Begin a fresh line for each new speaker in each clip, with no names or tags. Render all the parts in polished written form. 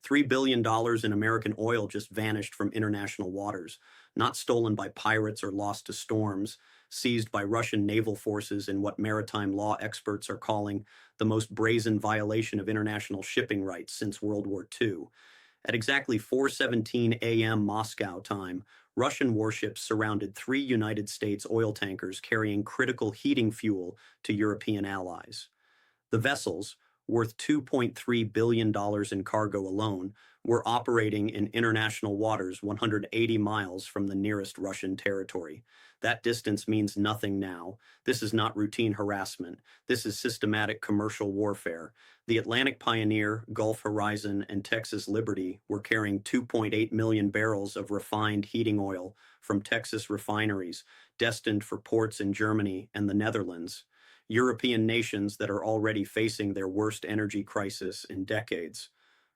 $3 billion in American oil just vanished from international waters, not stolen by pirates or lost to storms, seized by Russian naval forces in what maritime law experts are calling the most brazen violation of international shipping rights since World War II. At exactly 4:17 a.m. Moscow time, Russian warships surrounded three United States oil tankers carrying critical heating fuel to European allies. The vessels, worth $2.3 billion in cargo alone, were operating in international waters 180 miles from the nearest Russian territory. That distance means nothing now. This is not routine harassment. This is systematic commercial warfare. The Atlantic Pioneer, Gulf Horizon, and Texas Liberty were carrying 2.8 million barrels of refined heating oil from Texas refineries, destined for ports in Germany and the Netherlands. European nations that are already facing their worst energy crisis in decades.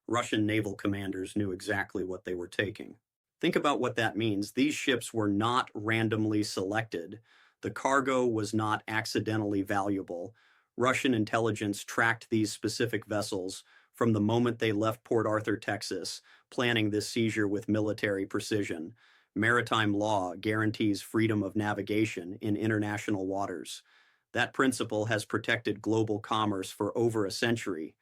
Russian naval commanders knew exactly what they were taking. Think about what that means. These ships were not randomly selected. The cargo was not accidentally valuable. Russian intelligence tracked these specific vessels from the moment they left Port Arthur, Texas, planning this seizure with military precision. Maritime law guarantees freedom of navigation in international waters. That principle has protected global commerce for over a century.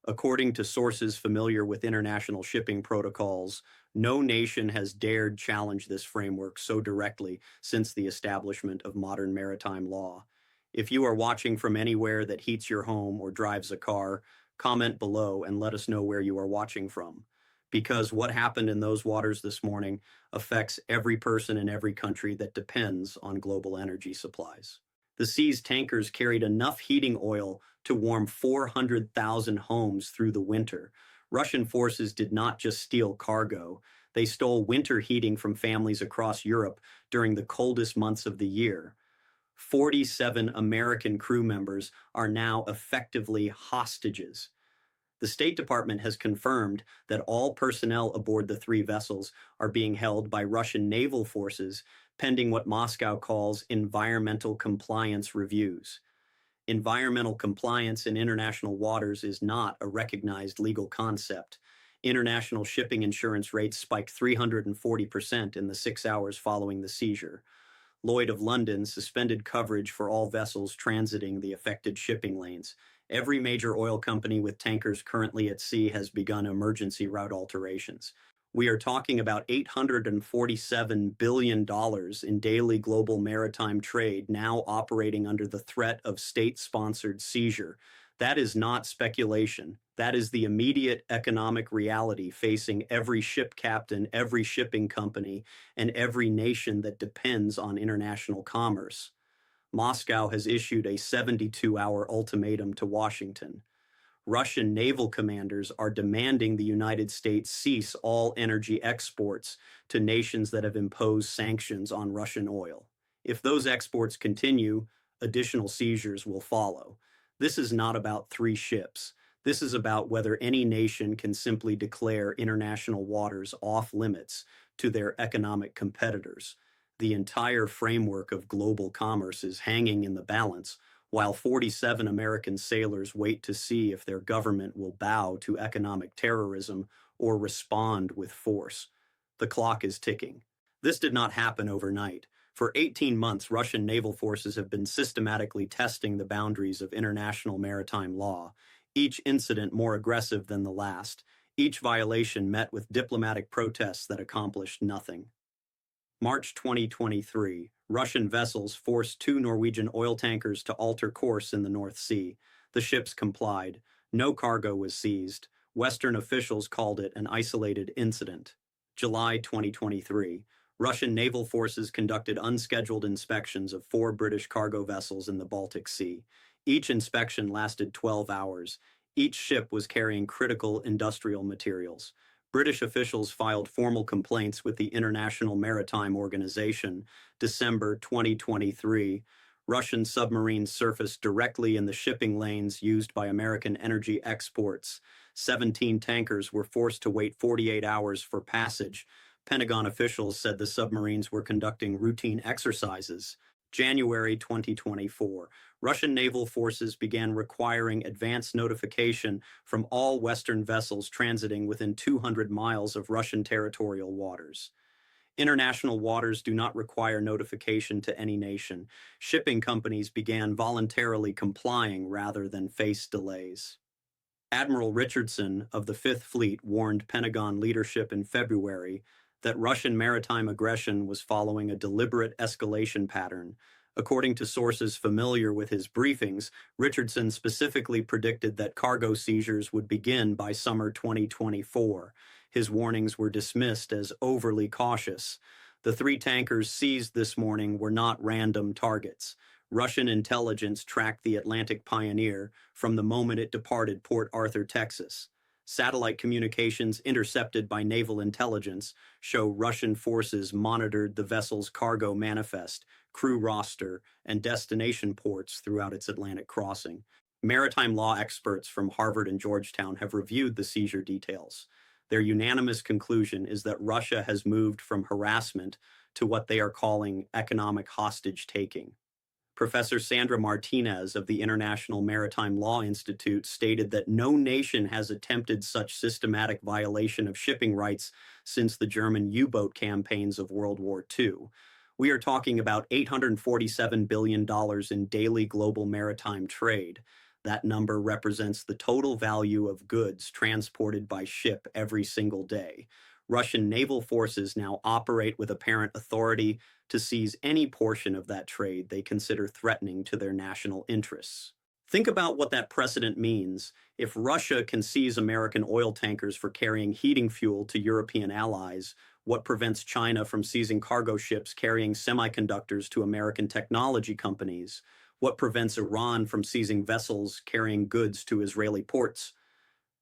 According to sources familiar with international shipping protocols, no nation has dared challenge this framework so directly since the establishment of modern maritime law. If you are watching from anywhere that heats your home or drives a car, comment below and let us know where you are watching from. Because what happened in those waters this morning affects every person in every country that depends on global energy supplies. The seized tankers carried enough heating oil to warm 400,000 homes through the winter. Russian forces did not just steal cargo, they stole winter heating from families across Europe during the coldest months of the year. 47 American crew members are now effectively hostages. The State Department has confirmed that all personnel aboard the three vessels are being held by Russian naval forces pending what Moscow calls environmental compliance reviews. Environmental compliance in international waters is not a recognized legal concept. International shipping insurance rates spiked 340% in the 6 hours following the seizure. Lloyd of London suspended coverage for all vessels transiting the affected shipping lanes. Every major oil company with tankers currently at sea has begun emergency route alterations. We are talking about $847 billion in daily global maritime trade now operating under the threat of state-sponsored seizure. That is not speculation. That is the immediate economic reality facing every ship captain, every shipping company, and every nation that depends on international commerce. Moscow has issued a 72-hour ultimatum to Washington. Russian naval commanders are demanding the United States cease all energy exports to nations that have imposed sanctions on Russian oil. If those exports continue, additional seizures will follow. This is not about three ships. This is about whether any nation can simply declare international waters off limits to their economic competitors. The entire framework of global commerce is hanging in the balance, while 47 American sailors wait to see if their government will bow to economic terrorism or respond with force. The clock is ticking. This did not happen overnight. For 18 months, Russian naval forces have been systematically testing the boundaries of international maritime law, each incident more aggressive than the last, each violation met with diplomatic protests that accomplished nothing. March 2023, Russian vessels forced two Norwegian oil tankers to alter course in the North Sea. The ships complied. No cargo was seized. Western officials called it an isolated incident. July 2023, Russian naval forces conducted unscheduled inspections of four British cargo vessels in the Baltic Sea. Each inspection lasted 12 hours. Each ship was carrying critical industrial materials. British officials filed formal complaints with the International Maritime Organization. December 2023, Russian submarines surfaced directly in the shipping lanes used by American energy exports. 17 tankers were forced to wait 48 hours for passage. Pentagon officials said the submarines were conducting routine exercises. January 2024, Russian naval forces began requiring advance notification from all Western vessels transiting within 200 miles of Russian territorial waters. International waters do not require notification to any nation. Shipping companies began voluntarily complying rather than face delays. Admiral Richardson of the Fifth Fleet warned Pentagon leadership in February that Russian maritime aggression was following a deliberate escalation pattern. According to sources familiar with his briefings, Richardson specifically predicted that cargo seizures would begin by summer 2024. His warnings were dismissed as overly cautious. The three tankers seized this morning were not random targets. Russian intelligence tracked the Atlantic Pioneer from the moment it departed Port Arthur, Texas. Satellite communications intercepted by naval intelligence show Russian forces monitored the vessel's cargo manifest, crew roster, and destination ports throughout its Atlantic crossing. Maritime law experts from Harvard and Georgetown have reviewed the seizure details. Their unanimous conclusion is that Russia has moved from harassment to what they are calling economic hostage taking. Professor Sandra Martinez of the International Maritime Law Institute stated that no nation has attempted such systematic violation of shipping rights since the German U-boat campaigns of World War II. We are talking about $847 billion in daily global maritime trade. That number represents the total value of goods transported by ship every single day. Russian naval forces now operate with apparent authority to seize any portion of that trade they consider threatening to their national interests. Think about what that precedent means. If Russia can seize American oil tankers for carrying heating fuel to European allies, what prevents China from seizing cargo ships carrying semiconductors to American technology companies? What prevents Iran from seizing vessels carrying goods to Israeli ports?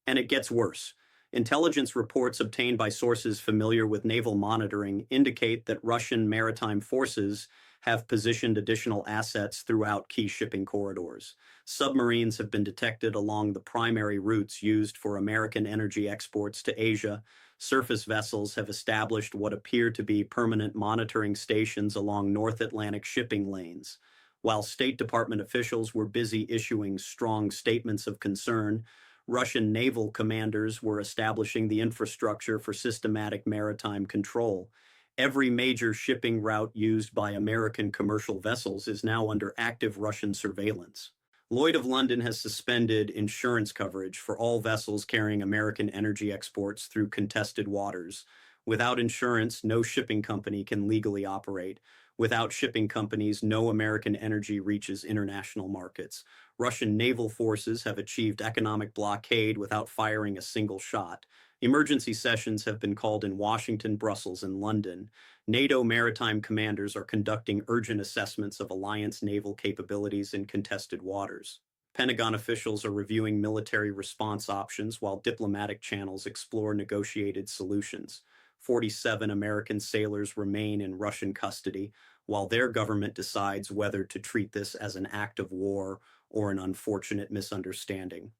And it gets worse. Intelligence reports obtained by sources familiar with naval monitoring indicate that Russian maritime forces have positioned additional assets throughout key shipping corridors. Submarines have been detected along the primary routes used for American energy exports to Asia. Surface vessels have established what appear to be permanent monitoring stations along North Atlantic shipping lanes. While State Department officials were busy issuing strong statements of concern, Russian naval commanders were establishing the infrastructure for systematic maritime control. Every major shipping route used by American commercial vessels is now under active Russian surveillance. Lloyd of London has suspended insurance coverage for all vessels carrying American energy exports through contested waters. Without insurance, no shipping company can legally operate. Without shipping companies, no American energy reaches international markets. Russian naval forces have achieved economic blockade without firing a single shot. Emergency sessions have been called in Washington, Brussels, and London. NATO maritime commanders are conducting urgent assessments of alliance naval capabilities in contested waters. Pentagon officials are reviewing military response options while diplomatic channels explore negotiated solutions. 47 American sailors remain in Russian custody, while their government decides whether to treat this as an act of war or an unfortunate misunderstanding.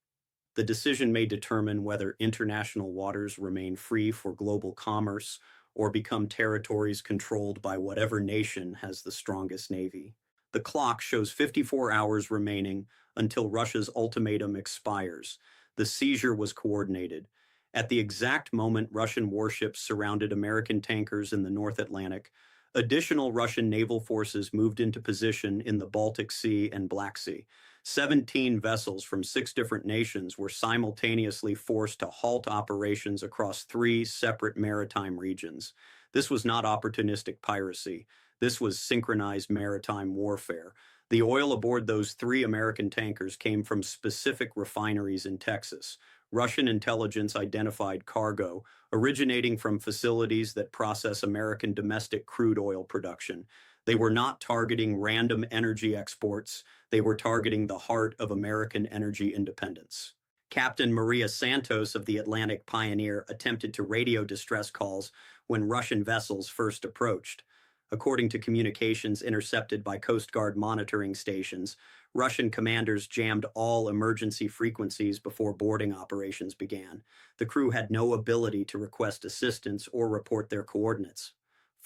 The decision may determine whether international waters remain free for global commerce or become territories controlled by whatever nation has the strongest navy. The clock shows 54 hours remaining until Russia's ultimatum expires. The seizure was coordinated. At the exact moment Russian warships surrounded American tankers in the North Atlantic, additional Russian naval forces moved into position in the Baltic Sea and Black Sea. 17 vessels from 6 different nations were simultaneously forced to halt operations across 3 separate maritime regions. This was not opportunistic piracy. This was synchronized maritime warfare. The oil aboard those 3 American tankers came from specific refineries in Texas. Russian intelligence identified cargo originating from facilities that process American domestic crude oil production. They were not targeting random energy exports. They were targeting the heart of American energy independence. Captain Maria Santos of the Atlantic Pioneer attempted to radio distress calls when Russian vessels first approached. According to communications intercepted by Coast Guard monitoring stations, Russian commanders jammed all emergency frequencies before boarding operations began. The crew had no ability to request assistance or report their coordinates.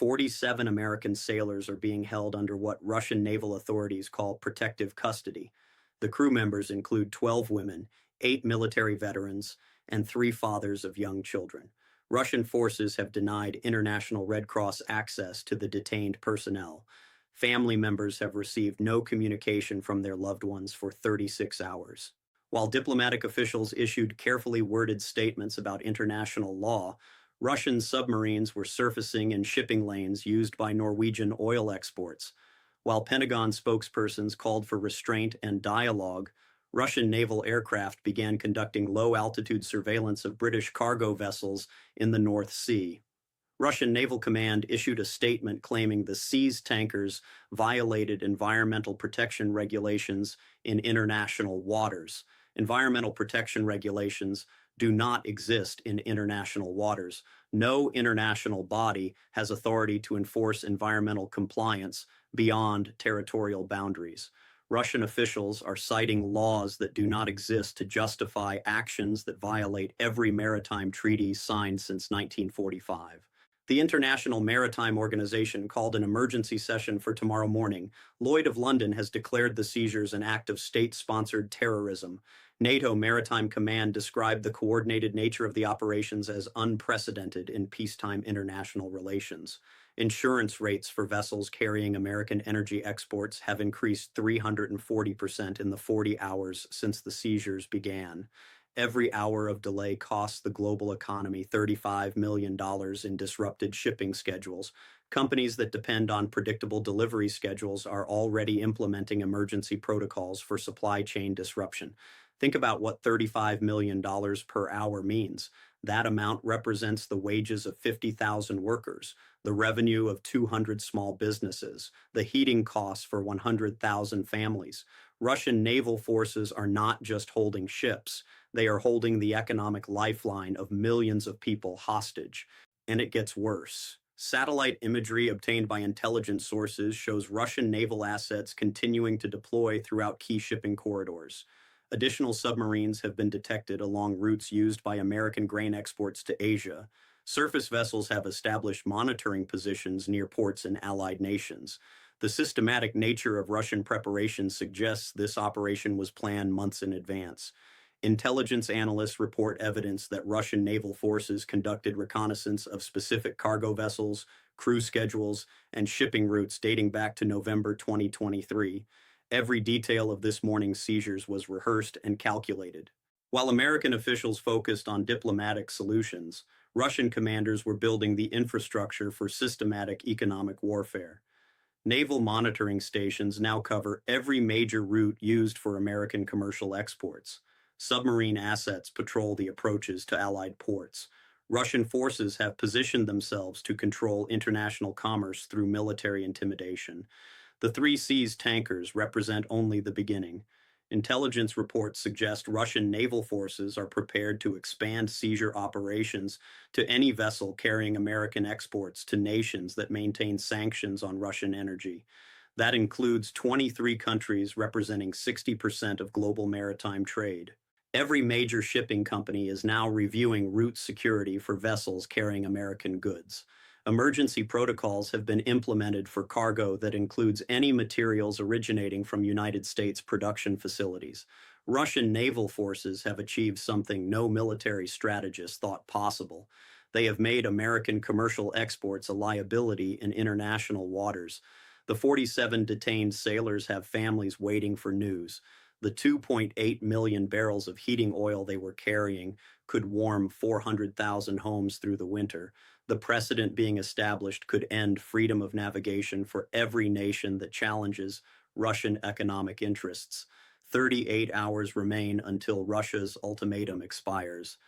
47 American sailors are being held under what Russian naval authorities call protective custody. The crew members include 12 women, 8 military veterans, and 3 fathers of young children. Russian forces have denied International Red Cross access to the detained personnel. Family members have received no communication from their loved ones for 36 hours. While diplomatic officials issued carefully worded statements about international law, Russian submarines were surfacing in shipping lanes used by Norwegian oil exports. While Pentagon spokespersons called for restraint and dialogue, Russian naval aircraft began conducting low-altitude surveillance of British cargo vessels in the North Sea. Russian Naval Command issued a statement claiming the seized tankers violated environmental protection regulations in international waters. Environmental protection regulations do not exist in international waters. No international body has authority to enforce environmental compliance beyond territorial boundaries. Russian officials are citing laws that do not exist to justify actions that violate every maritime treaty signed since 1945. The International Maritime Organization called an emergency session for tomorrow morning. Lloyd of London has declared the seizures an act of state-sponsored terrorism. NATO Maritime Command described the coordinated nature of the operations as unprecedented in peacetime international relations. Insurance rates for vessels carrying American energy exports have increased 340% in the 40 hours since the seizures began. Every hour of delay costs the global economy $35 million in disrupted shipping schedules. Companies that depend on predictable delivery schedules are already implementing emergency protocols for supply chain disruption. Think about what $35 million per hour means. That amount represents the wages of 50,000 workers, the revenue of 200 small businesses, the heating costs for 100,000 families. Russian naval forces are not just holding ships. They are holding the economic lifeline of millions of people hostage. And it gets worse. Satellite imagery obtained by intelligence sources shows Russian naval assets continuing to deploy throughout key shipping corridors. Additional submarines have been detected along routes used by American grain exports to Asia. Surface vessels have established monitoring positions near ports in allied nations. The systematic nature of Russian preparations suggests this operation was planned months in advance. Intelligence analysts report evidence that Russian naval forces conducted reconnaissance of specific cargo vessels, crew schedules, and shipping routes dating back to November 2023. Every detail of this morning's seizures was rehearsed and calculated. While American officials focused on diplomatic solutions, Russian commanders were building the infrastructure for systematic economic warfare. Naval monitoring stations now cover every major route used for American commercial exports. Submarine assets patrol the approaches to Allied ports. Russian forces have positioned themselves to control international commerce through military intimidation. The 3 seized tankers represent only the beginning. Intelligence reports suggest Russian naval forces are prepared to expand seizure operations to any vessel carrying American exports to nations that maintain sanctions on Russian energy. That includes 23 countries representing 60% of global maritime trade. Every major shipping company is now reviewing route security for vessels carrying American goods. Emergency protocols have been implemented for cargo that includes any materials originating from United States production facilities. Russian naval forces have achieved something no military strategist thought possible. They have made American commercial exports a liability in international waters. The 47 detained sailors have families waiting for news. The 2.8 million barrels of heating oil they were carrying could warm 400,000 homes through the winter. The precedent being established could end freedom of navigation for every nation that challenges Russian economic interests. 38 hours remain until Russia's ultimatum expires.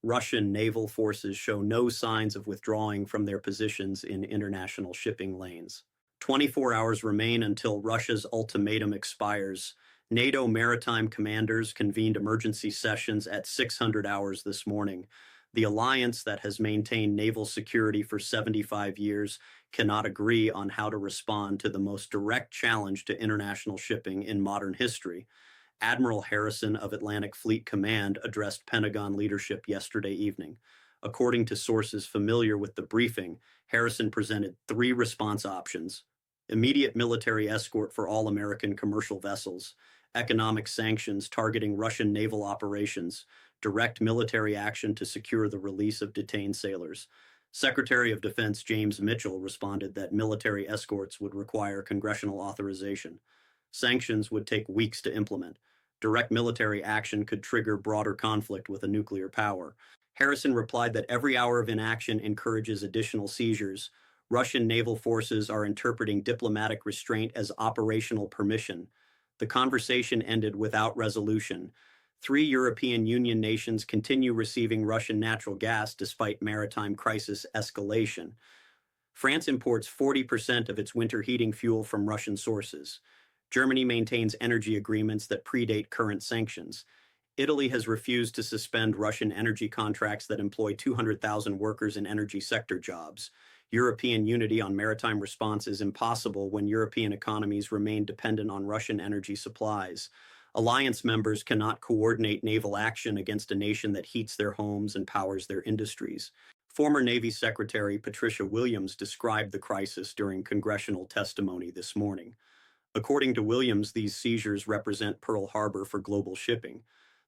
Russian naval forces show no signs of withdrawing from their positions in international shipping lanes. 24 hours remain until Russia's ultimatum expires. NATO maritime commanders convened emergency sessions at 600 hours this morning. The alliance that has maintained naval security for 75 years cannot agree on how to respond to the most direct challenge to international shipping in modern history. Admiral Harrison of Atlantic Fleet Command addressed Pentagon leadership yesterday evening. According to sources familiar with the briefing, Harrison presented three response options: immediate military escort for all American commercial vessels, economic sanctions targeting Russian naval operations, direct military action to secure the release of detained sailors. Secretary of Defense James Mitchell responded that military escorts would require congressional authorization. Sanctions would take weeks to implement. Direct military action could trigger broader conflict with a nuclear power. Harrison replied that every hour of inaction encourages additional seizures. Russian naval forces are interpreting diplomatic restraint as operational permission. The conversation ended without resolution. Three European Union nations continue receiving Russian natural gas despite maritime crisis escalation. France imports 40% of its winter heating fuel from Russian sources. Germany maintains energy agreements that predate current sanctions. Italy has refused to suspend Russian energy contracts that employ 200,000 workers in energy sector jobs. European unity on maritime response is impossible when European economies remain dependent on Russian energy supplies. Alliance members cannot coordinate naval action against a nation that heats their homes and powers their industries. Former Navy Secretary Patricia Williams described the crisis during congressional testimony this morning. According to Williams, these seizures represent Pearl Harbor for global shipping.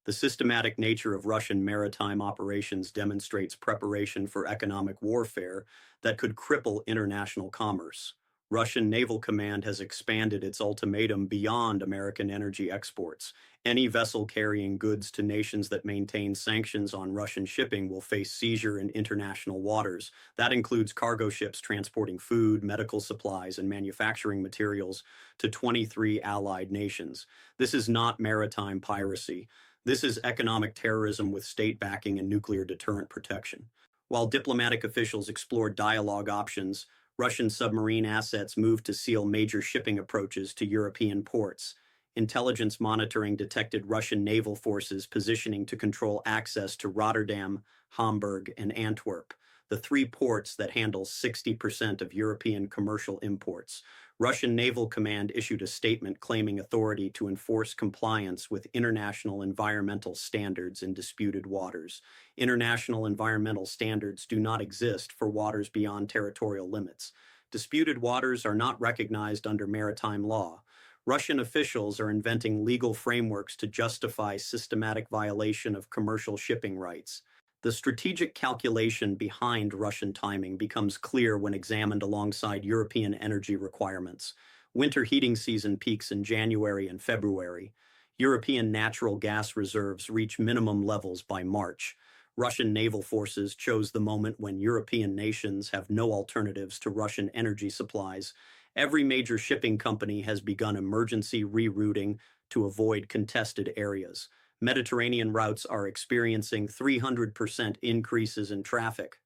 The systematic nature of Russian maritime operations demonstrates preparation for economic warfare that could cripple international commerce. Russian Naval Command has expanded its ultimatum beyond American energy exports. Any vessel carrying goods to nations that maintain sanctions on Russian shipping will face seizure in international waters. That includes cargo ships transporting food, medical supplies, and manufacturing materials to 23 allied nations. This is not maritime piracy. This is economic terrorism with state backing and nuclear deterrent protection. While diplomatic officials explored dialogue options, Russian submarine assets moved to seal major shipping approaches to European ports. Intelligence monitoring detected Russian naval forces positioning to control access to Rotterdam, Hamburg, and Antwerp, the three ports that handle 60% of European commercial imports. Russian Naval Command issued a statement claiming authority to enforce compliance with international environmental standards in disputed waters. International environmental standards do not exist for waters beyond territorial limits. Disputed waters are not recognized under maritime law. Russian officials are inventing legal frameworks to justify systematic violation of commercial shipping rights. The strategic calculation behind Russian timing becomes clear when examined alongside European energy requirements. Winter heating season peaks in January and February. European natural gas reserves reach minimum levels by March. Russian naval forces chose the moment when European nations have no alternatives to Russian energy supplies. Every major shipping company has begun emergency rerouting to avoid contested areas. Mediterranean routes are experiencing 300% increases in traffic.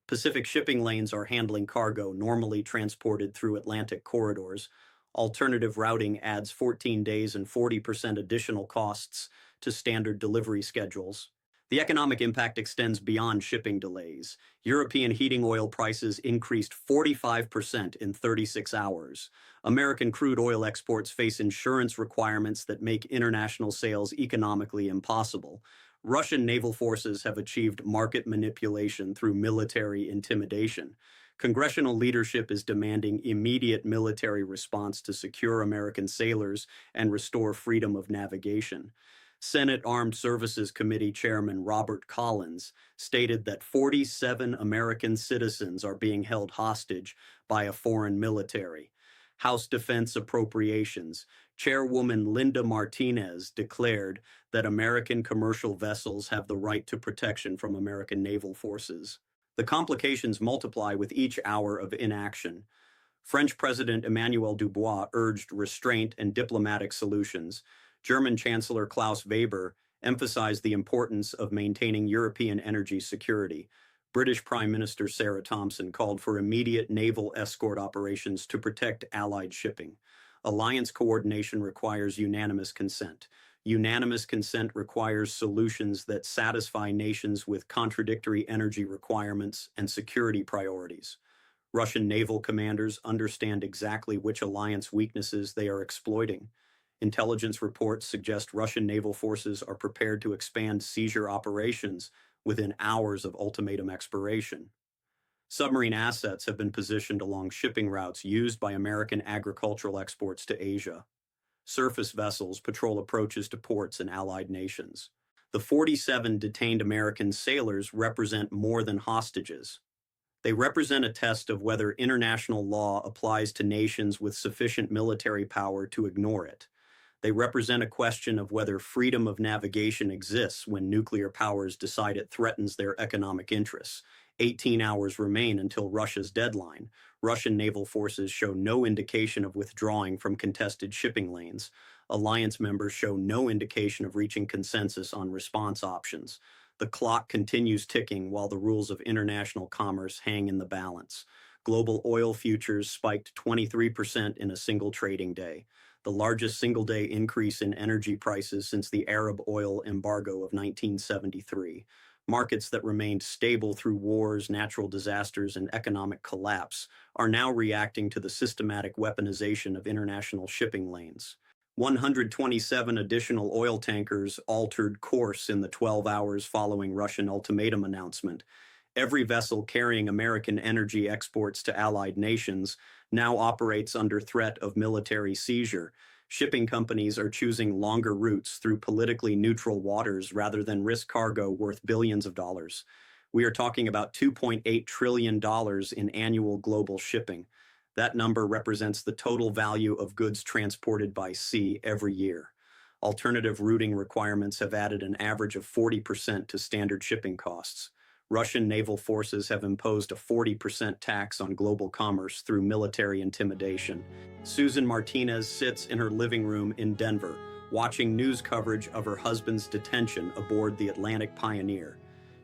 Pacific shipping lanes are handling cargo normally transported through Atlantic corridors. Alternative routing adds 14 days and 40% additional costs to standard delivery schedules. The economic impact extends beyond shipping delays. European heating oil prices increased 45% in 36 hours. American crude oil exports face insurance requirements that make international sales economically impossible. Russian naval forces have achieved market manipulation through military intimidation. Congressional leadership is demanding immediate military response to secure American sailors and restore freedom of navigation. Senate Armed Services Committee Chairman Robert Collins stated that 47 American citizens are being held hostage by a foreign military. House Defense Appropriations Chairwoman Linda Martinez declared that American commercial vessels have the right to protection from American naval forces. The complications multiply with each hour of inaction. French President Emmanuel Dubois urged restraint and diplomatic solutions. German Chancellor Klaus Weber emphasized the importance of maintaining European energy security. British Prime Minister Sarah Thompson called for immediate naval escort operations to protect Allied shipping. Alliance coordination requires unanimous consent. Unanimous consent requires solutions that satisfy nations with contradictory energy requirements and security priorities. Russian naval commanders understand exactly which alliance weaknesses they are exploiting. Intelligence reports suggest Russian naval forces are prepared to expand seizure operations within hours of ultimatum expiration. Submarine assets have been positioned along shipping routes used by American agricultural exports to Asia. Surface vessels patrol approaches to ports in allied nations. The 47 detained American sailors represent more than hostages. They represent a test of whether international law applies to nations with sufficient military power to ignore it. They represent a question of whether freedom of navigation exists when nuclear powers decide it threatens their economic interests. 18 hours remain until Russia's deadline. Russian naval forces show no indication of withdrawing from contested shipping lanes. Alliance members show no indication of reaching consensus on response options. The clock continues ticking while the rules of international commerce hang in the balance. Global oil futures spiked 23% in a single trading day, the largest single-day increase in energy prices since the Arab oil embargo of 1973. Markets that remained stable through wars, natural disasters, and economic collapse are now reacting to the systematic weaponization of international shipping lanes. 127 additional oil tankers altered course in the 12 hours following Russian ultimatum announcement. Every vessel carrying American energy exports to allied nations now operates under threat of military seizure. Shipping companies are choosing longer routes through politically neutral waters rather than risk cargo worth billions of dollars. We are talking about $2.8 trillion in annual global shipping. That number represents the total value of goods transported by sea every year. Alternative routing requirements have added an average of 40% to standard shipping costs. Russian naval forces have imposed a 40% tax on global commerce through military intimidation. Susan Martinez sits in her living room in Denver, watching news coverage of her husband's detention aboard the Atlantic Pioneer.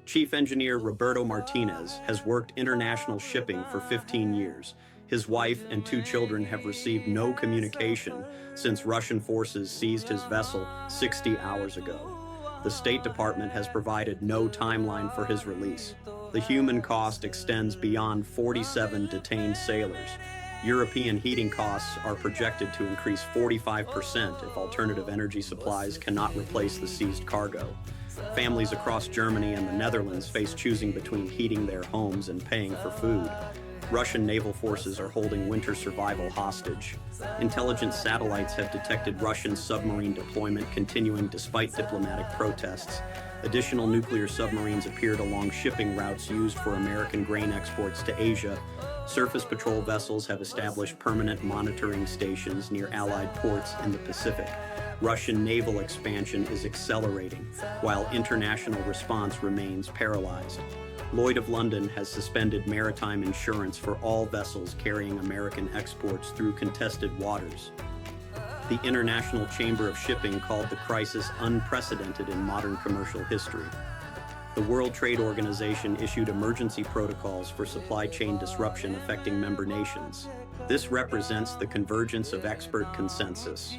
Chief Engineer Roberto Martinez has worked international shipping for 15 years. His wife and 2 children have received no communication since Russian forces seized his vessel 60 hours ago. The State Department has provided no timeline for his release. The human cost extends beyond 47 detained sailors. European heating costs are projected to increase 45% if alternative energy supplies cannot replace the seized cargo. Families across Germany and the Netherlands face choosing between heating their homes and paying for food. Russian naval forces are holding winter survival hostage. Intelligence satellites have detected Russian submarine deployment continuing despite diplomatic protests. Additional nuclear submarines appeared along shipping routes used for American grain exports to Asia. Surface patrol vessels have established permanent monitoring stations near Allied ports in the Pacific. Russian naval expansion is accelerating, while international response remains paralyzed. Lloyd of London has suspended maritime insurance for all vessels carrying American exports through contested waters. The International Chamber of Shipping called the crisis unprecedented in modern commercial history. The World Trade Organization issued emergency protocols for supply chain disruption affecting member nations. This represents the convergence of expert consensus.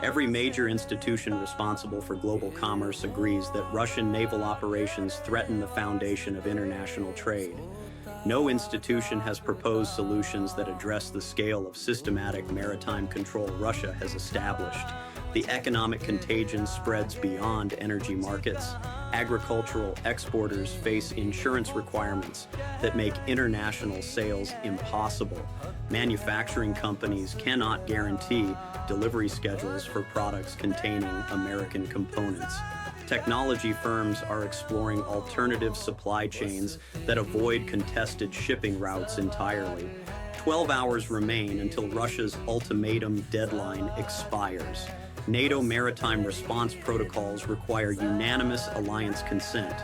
Every major institution responsible for global commerce agrees that Russian naval operations threaten the foundation of international trade. No institution has proposed solutions that address the scale of systematic maritime control Russia has established. The economic contagion spreads beyond energy markets. Agricultural exporters face insurance requirements that make international sales impossible. Manufacturing companies cannot guarantee delivery schedules for products containing American components. Technology firms are exploring alternative supply chains that avoid contested shipping routes entirely. 12 hours remain until Russia's ultimatum deadline expires. NATO maritime response protocols require unanimous alliance consent.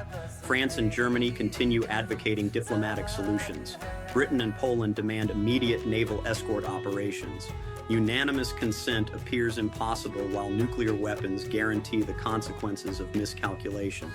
France and Germany continue advocating diplomatic solutions. Britain and Poland demand immediate naval escort operations. Unanimous consent appears impossible while nuclear weapons guarantee the consequences of miscalculation.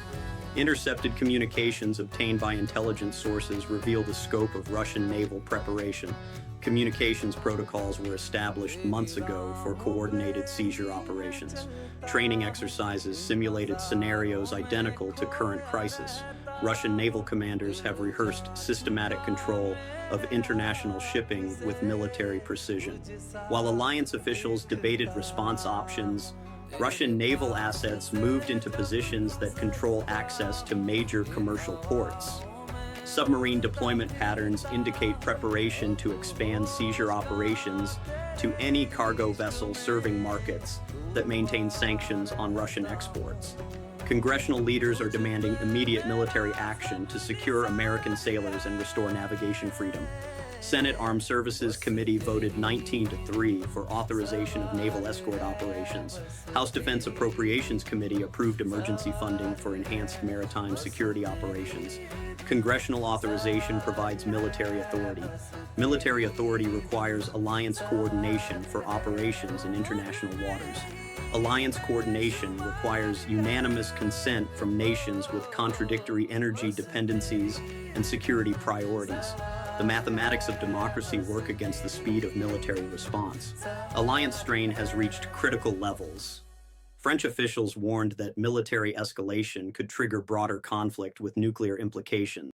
Intercepted communications obtained by intelligence sources reveal the scope of Russian naval preparation. Communications protocols were established months ago for coordinated seizure operations. Training exercises simulated scenarios identical to current crisis. Russian naval commanders have rehearsed systematic control of international shipping with military precision. While alliance officials debated response options, Russian naval assets moved into positions that control access to major commercial ports. Submarine deployment patterns indicate preparation to expand seizure operations to any cargo vessel serving markets that maintain sanctions on Russian exports. Congressional leaders are demanding immediate military action to secure American sailors and restore navigation freedom. Senate Armed Services Committee voted 19-3 for authorization of naval escort operations. House Defense Appropriations Committee approved emergency funding for enhanced maritime security operations. Congressional authorization provides military authority. Military authority requires alliance coordination for operations in international waters. Alliance coordination requires unanimous consent from nations with contradictory energy dependencies and security priorities. The mathematics of democracy work against the speed of military response. Alliance strain has reached critical levels. French officials warned that military escalation could trigger broader conflict with nuclear implications.